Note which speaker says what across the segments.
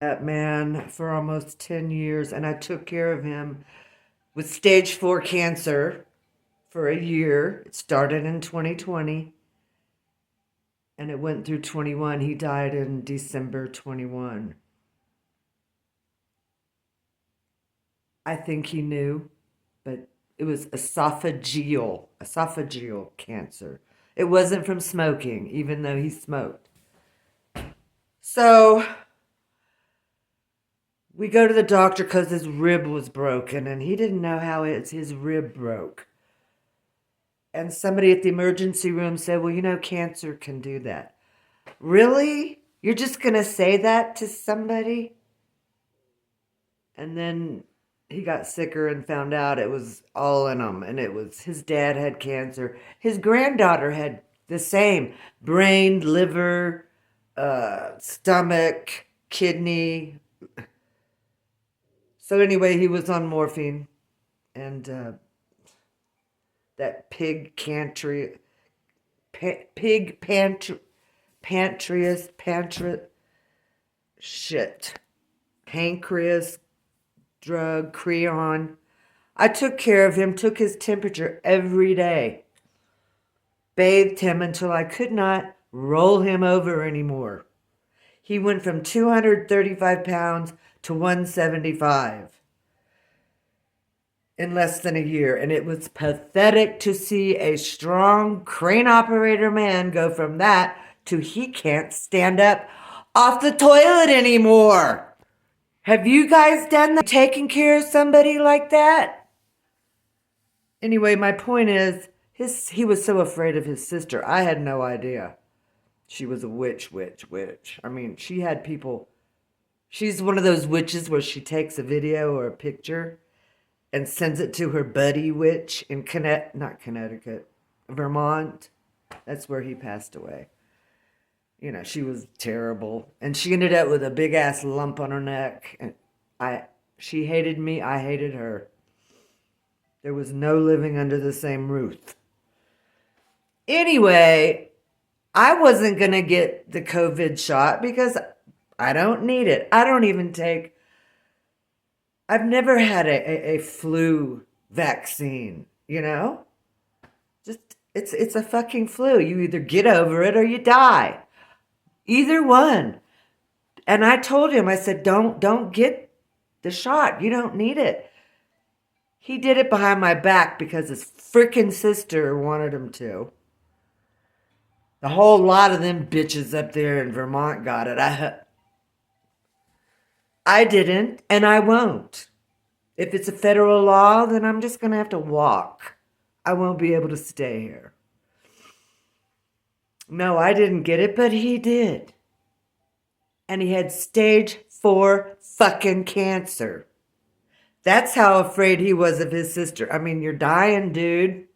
Speaker 1: That man for almost 10 years, and I took care of him with stage 4 cancer for a year. It started in 2020 and it went through 21. He died in December 21. I think he knew, but it was esophageal cancer. It wasn't from smoking, even though he smoked. So we go to the doctor because his rib was broken, and he didn't know how his rib broke. And somebody at the emergency room said, well, cancer can do that. Really? You're just going to say that to somebody? And then he got sicker and found out it was all in him. And it was his dad had cancer. His granddaughter had the same brain, liver, stomach, kidney. So anyway, he was on morphine. And that pancreas drug, Creon. I took care of him, took his temperature every day, bathed him until I could not roll him over anymore. He went from 235 pounds to 175 in less than a year, and it was pathetic to see a strong crane operator man go from that to he can't stand up off the toilet anymore. Have you guys done that? Taking care of somebody like that? Anyway, my point is, he was so afraid of his sister. I had no idea. She was a witch. I mean, she had people. She's one of those witches where she takes a video or a picture and sends it to her buddy witch in not Connecticut, Vermont. That's where he passed away. She was terrible. And she ended up with a big ass lump on her neck. And she hated me, I hated her. There was no living under the same roof. Anyway, I wasn't going to get the COVID shot because I don't need it. I've never had a flu vaccine, Just, it's a fucking flu. You either get over it or you die. Either one. And I told him, I said, don't get the shot. You don't need it. He did it behind my back because his freaking sister wanted him to. The whole lot of them bitches up there in Vermont got it. I didn't, and I won't. If it's a federal law, then I'm just going to have to walk. I won't be able to stay here. No, I didn't get it, but he did. And he had stage 4 fucking cancer. That's how afraid he was of his sister. I mean, you're dying, dude.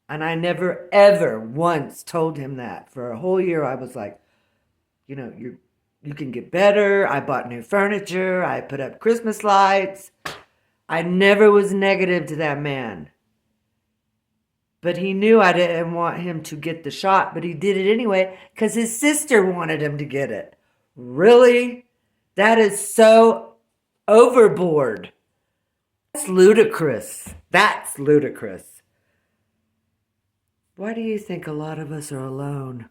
Speaker 1: And I never, ever once told him that. For a whole year, I was like, you can get better. I bought new furniture. I put up Christmas lights. I never was negative to that man. But he knew I didn't want him to get the shot, but he did it anyway because his sister wanted him to get it. Really? That is so overboard. That's ludicrous. Why do you think a lot of us are alone?